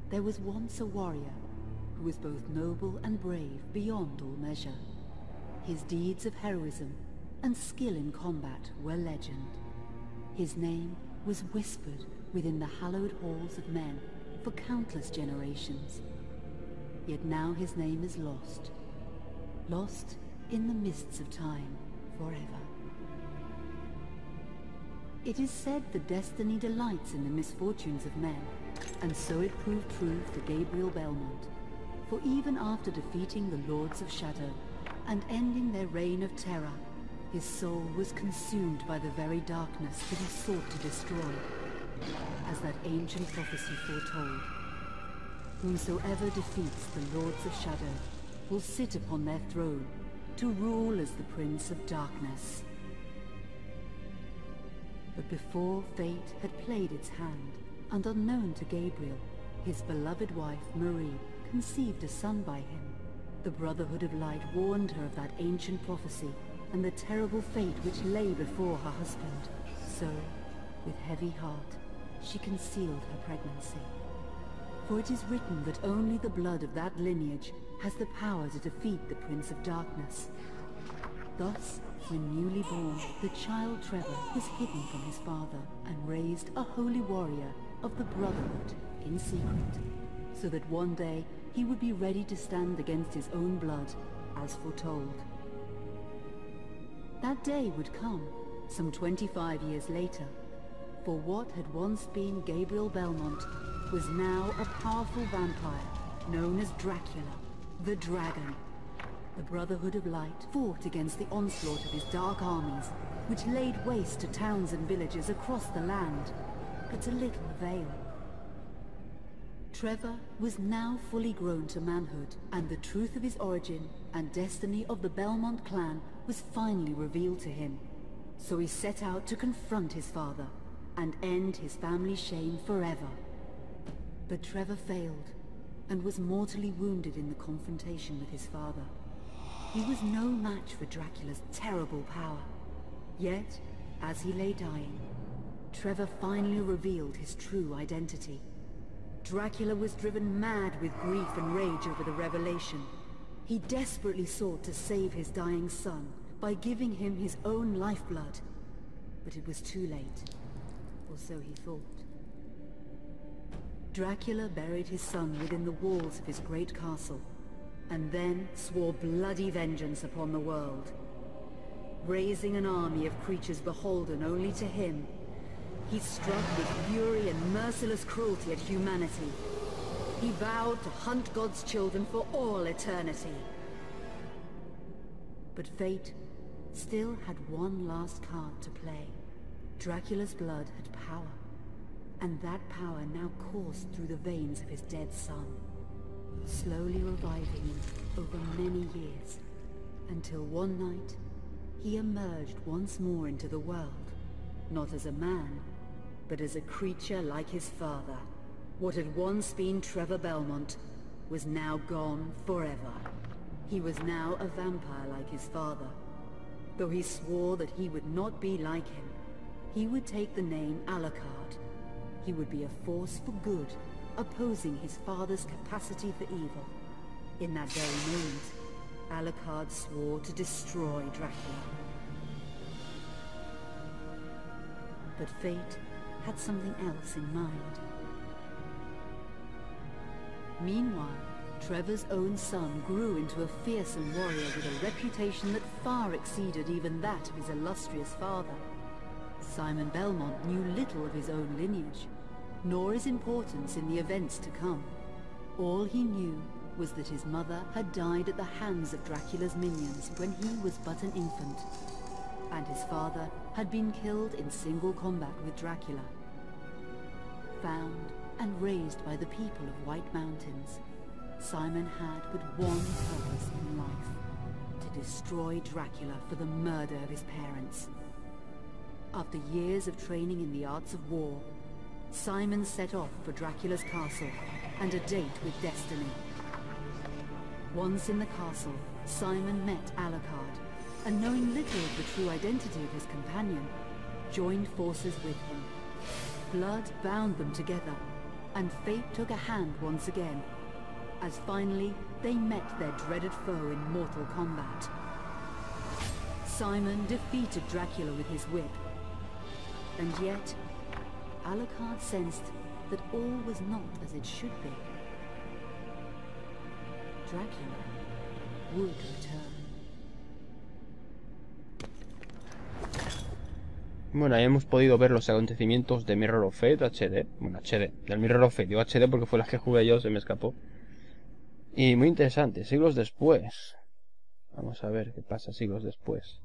There was once a warrior who was both noble and brave beyond all measure. His deeds of heroism and skill in combat were legend. His name was whispered within the hallowed halls of men for countless generations. Yet now his name is lost. Lost in the mists of time forever. It is said that destiny delights in the misfortunes of men, and so it proved true for Gabriel Belmont. For even after defeating the Lords of Shadow and ending their reign of terror, his soul was consumed by the very darkness that he sought to destroy, as that ancient prophecy foretold. Whomsoever defeats the Lords of Shadow will sit upon their throne to rule as the Prince of Darkness. But before fate had played its hand, and unknown to Gabriel, his beloved wife Marie conceived a son by him. The Brotherhood of Light warned her of that ancient prophecy and the terrible fate which lay before her husband. So, with heavy heart, she concealed her pregnancy. For it is written that only the blood of that lineage has the power to defeat the Prince of Darkness. Thus, when newly born, the child Trevor was hidden from his father and raised a holy warrior of the Brotherhood in secret, so that one day he would be ready to stand against his own blood, as foretold. That day would come, some 25 years later, for what had once been Gabriel Belmont was now a powerful vampire known as Dracula, the Dragon. The Brotherhood of Light fought against the onslaught of his dark armies, which laid waste to towns and villages across the land, but to little avail. Trevor was now fully grown to manhood, and the truth of his origin and destiny of the Belmont clan was finally revealed to him. So he set out to confront his father and end his family's shame forever. But Trevor failed and was mortally wounded in the confrontation with his father. He was no match for Dracula's terrible power. Yet, as he lay dying, Trevor finally revealed his true identity. Dracula was driven mad with grief and rage over the revelation. He desperately sought to save his dying son by giving him his own lifeblood. But it was too late, or so he thought. Dracula buried his son within the walls of his great castle, and then swore bloody vengeance upon the world. Raising an army of creatures beholden only to him, he struck with fury and merciless cruelty at humanity. He vowed to hunt God's children for all eternity. But fate still had one last card to play. Dracula's blood had power, and that power now coursed through the veins of his dead son, slowly reviving him over many years, until one night he emerged once more into the world, not as a man, but as a creature like his father. What had once been Trevor Belmont was now gone forever. He was now a vampire like his father. Though he swore that he would not be like him, he would take the name Alucard. He would be a force for good, opposing his father's capacity for evil. In that very moment, Alucard swore to destroy Dracula. But fate had something else in mind. Meanwhile, Trevor's own son grew into a fearsome warrior with a reputation that far exceeded even that of his illustrious father. Simon Belmont knew little of his own lineage, nor his importance in the events to come. All he knew was that his mother had died at the hands of Dracula's minions when he was but an infant, and his father had been killed in single combat with Dracula. Found and raised by the people of White Mountains, Simon had but one purpose in life: to destroy Dracula for the murder of his parents. After years of training in the arts of war, Simon set off for Dracula's castle and a date with destiny. Once in the castle, Simon met Alucard, and knowing little of the true identity of his companion, joined forces with him. Blood bound them together, and fate took a hand once again, as finally they met their dreaded foe in mortal combat. Simon defeated Dracula with his whip, and yet Alucard sensed that all was not as it should be. Dracula would return. Bueno, ahí hemos podido ver los acontecimientos de Mirror of Fate HD. Bueno, HD. Del Mirror of Fate. Digo HD porque fue la que jugué yo, se me escapó. Y muy interesante. Siglos después. Vamos a ver qué pasa siglos después.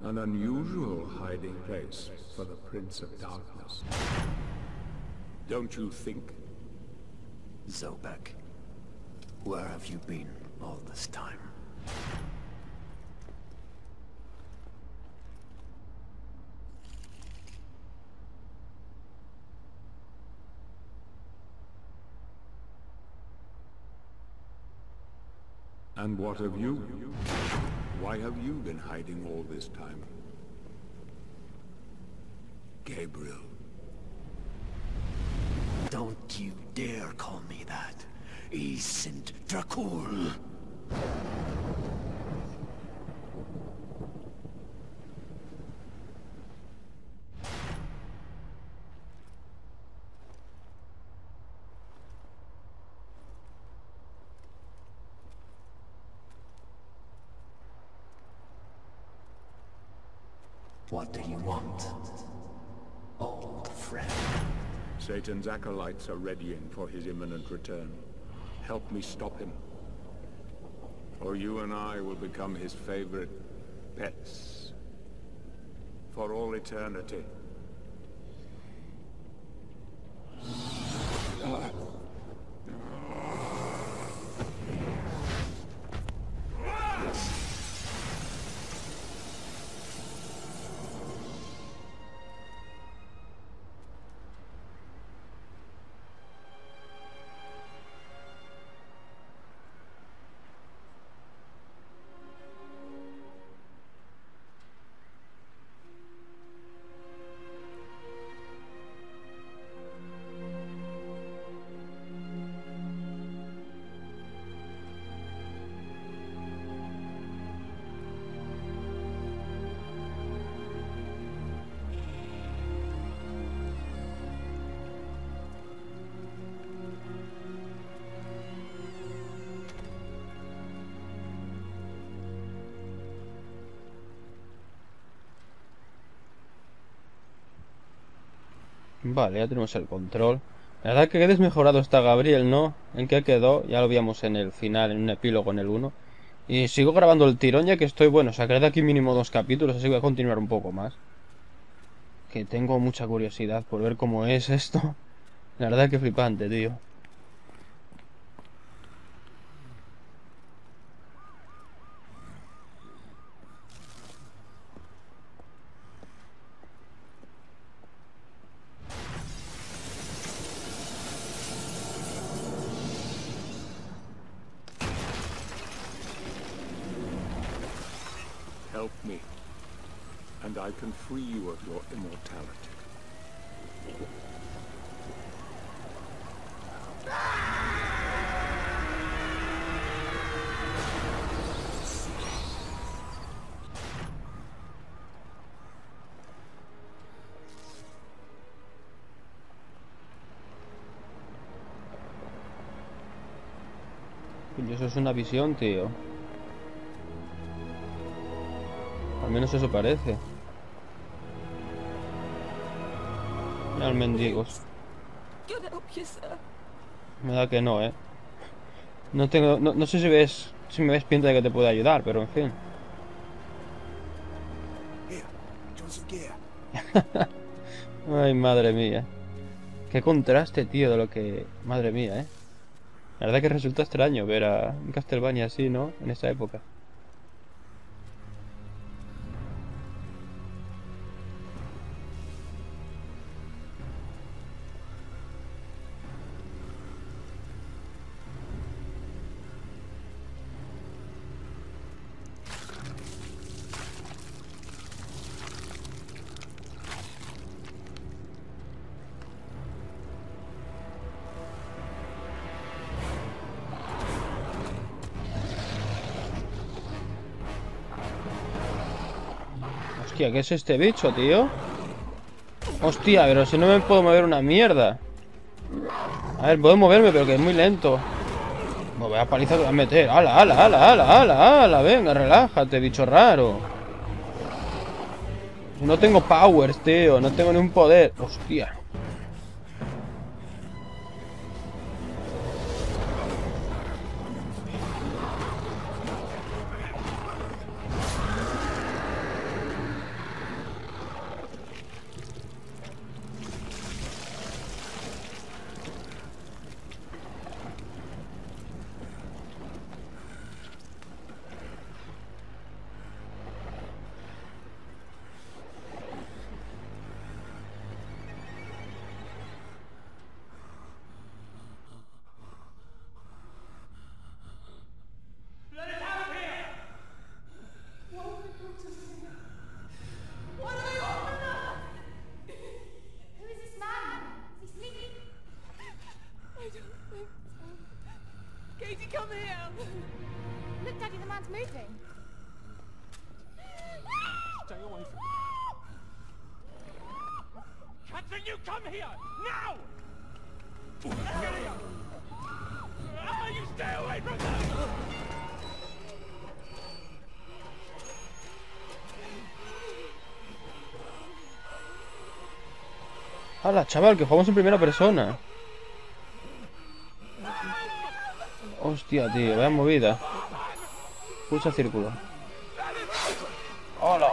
An unusual hiding place for the Prince of Darkness. Don't you think? Zobek, where have you been all this time? And what of you? Why have you been hiding all this time? Gabriel. Don't you dare call me that. I sind Dracul. What do you want, old friend? Satan's acolytes are readying for his imminent return. Help me stop him, or you and I will become his favorite pets for all eternity. Vale, ya tenemos el control. La verdad que desmejorado está Gabriel, ¿no? ¿En qué quedó? Ya lo vimos en el final, en un epílogo en el 1. Y sigo grabando el tirón ya que estoy, bueno, sacaré de aquí mínimo 2 capítulos, así que voy a continuar un poco más. Que tengo mucha curiosidad por ver cómo es esto. La verdad es que flipante, tío. Help me, and I can free you of your immortality. Y eso es una visión, tío. Al menos eso parece. Mira los mendigos. Me da que no, No tengo... No sé si ves... Si me ves pinta de que te puede ayudar, pero en fin. Ay, madre mía. Qué contraste, tío, de lo que... Madre mía, La verdad que resulta extraño ver a un Castlevania así, ¿no? En esa época. Hostia, ¿qué es este bicho, tío? Hostia, pero si no me puedo mover una mierda. A ver, puedo moverme, pero que es muy lento. Me voy a paliza que voy a meter. ¡Hala, hala, hala, hala, hala, hala! Venga, relájate, bicho raro. No tengo powers, tío. No tengo ni un poder. Hostia. ¡Hala, chaval! Que jugamos en primera persona. Hostia, tío. Vaya movida. Pulsa círculo. ¡Hola!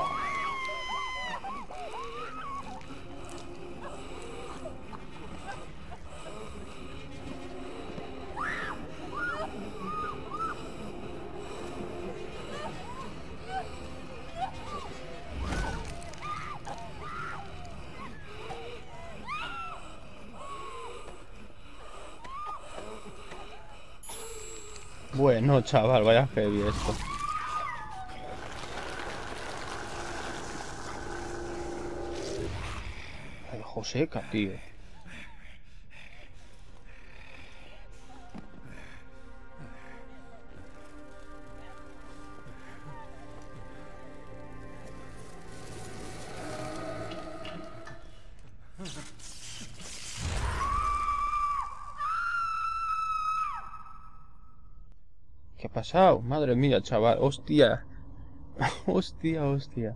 Bueno, chaval, vaya heavy esto. Ay, Joseca, tío. ¿Qué ha pasado? Madre mía, chaval. Hostia. Hostia, hostia.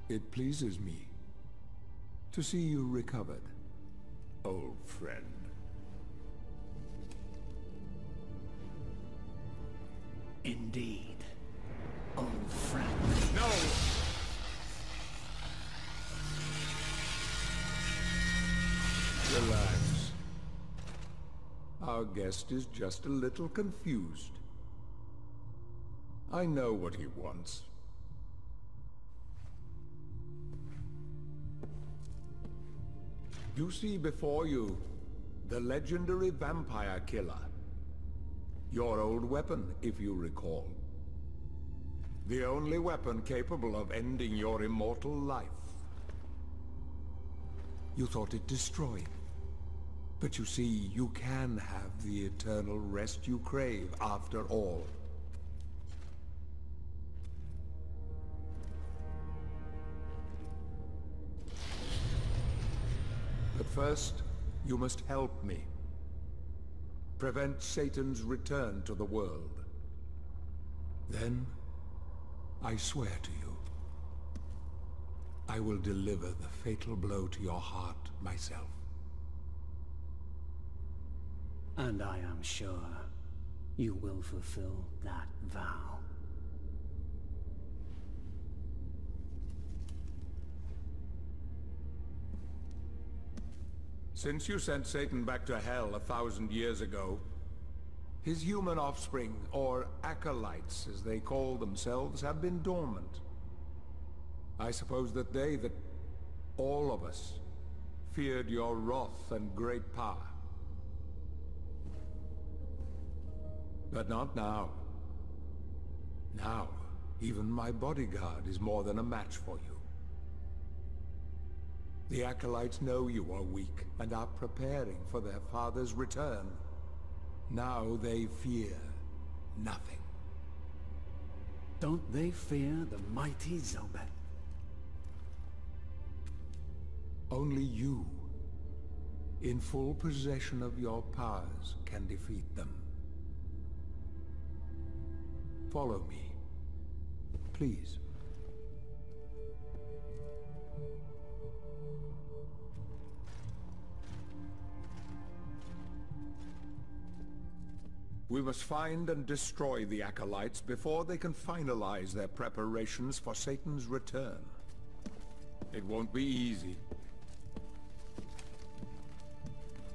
It pleases me to see you recovered, old friend. Indeed, old friend. No! Relax. Our guest is just a little confused. I know what he wants. You see before you the legendary vampire killer. Your old weapon, if you recall. The only weapon capable of ending your immortal life. You thought it destroyed. But you see, you can have the eternal rest you crave after all. But first, you must help me. Prevent Satan's return to the world. Then, I swear to you, I will deliver the fatal blow to your heart myself. And I am sure you will fulfill that vow. Since you sent Satan back to hell 1,000 years ago, his human offspring, or acolytes as they call themselves, have been dormant. I suppose that all of us, feared your wrath and great power. But not now. Now, even my bodyguard is more than a match for you. The acolytes know you are weak and are preparing for their father's return. Now they fear nothing. Don't they fear the mighty Zobet? Only you, in full possession of your powers, can defeat them. Follow me, please. We must find and destroy the acolytes before they can finalize their preparations for Satan's return. It won't be easy.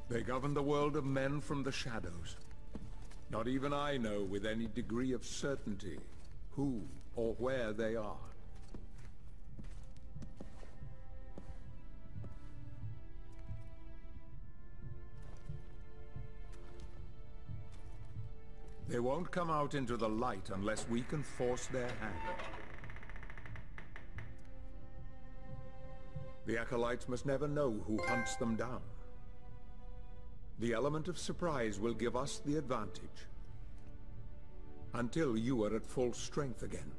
They govern the world of men from the shadows. Not even I know with any degree of certainty who or where they are. They won't come out into the light unless we can force their hand. The acolytes must never know who hunts them down. The element of surprise will give us the advantage. Until you are at full strength again.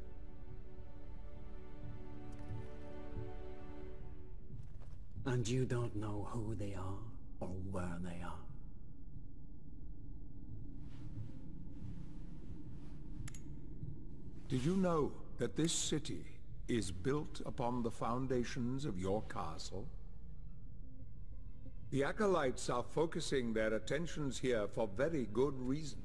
And you don't know who they are or where they are? Did you know that this city is built upon the foundations of your castle? The acolytes are focusing their attentions here for very good reason.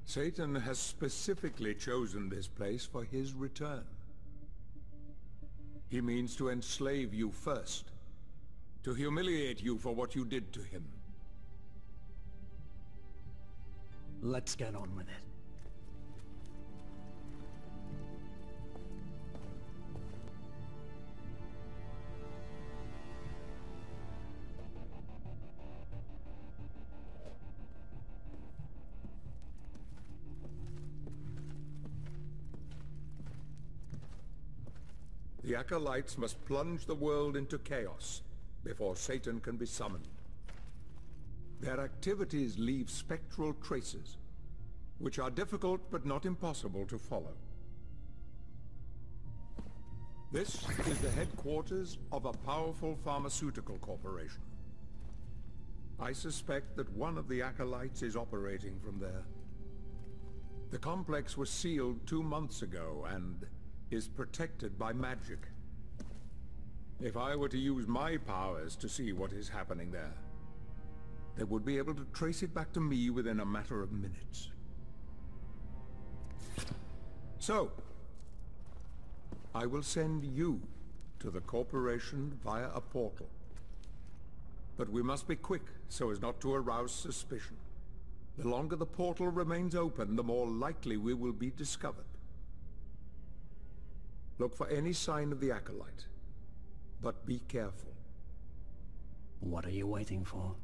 Satan has specifically chosen this place for his return. He means to enslave you first, to humiliate you for what you did to him. Let's get on with it. The acolytes must plunge the world into chaos before Satan can be summoned. Their activities leave spectral traces, which are difficult but not impossible to follow. This is the headquarters of a powerful pharmaceutical corporation. I suspect that one of the acolytes is operating from there. The complex was sealed 2 months ago, and is protected by magic. If I were to use my powers to see what is happening there, they would be able to trace it back to me within a matter of minutes. So, I will send you to the corporation via a portal. But we must be quick so as not to arouse suspicion. The longer the portal remains open, the more likely we will be discovered. Look for any sign of the acolyte, but be careful. What are you waiting for?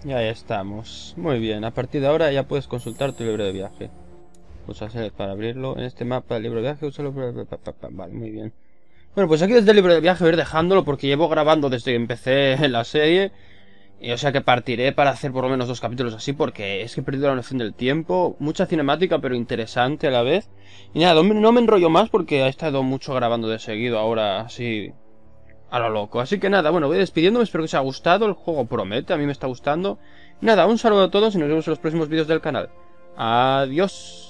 Y ahí estamos. Muy bien, a partir de ahora ya puedes consultar tu libro de viaje. Pulsa Select para abrirlo. En este mapa del libro de viaje, úsalo. Vale, muy bien. Bueno, pues aquí desde el libro de viaje voy a ir dejándolo porque llevo grabando desde que empecé la serie. Y o sea que partiré para hacer por lo menos 2 capítulos así porque es que he perdido la noción del tiempo. Mucha cinemática pero interesante a la vez. Y nada, no me enrollo más porque he estado mucho grabando de seguido ahora así a lo loco. Así que nada, bueno, voy despidiéndome, espero que os haya gustado. El juego promete, a mí me está gustando. Nada, un saludo a todos y nos vemos en los próximos vídeos del canal. Adiós.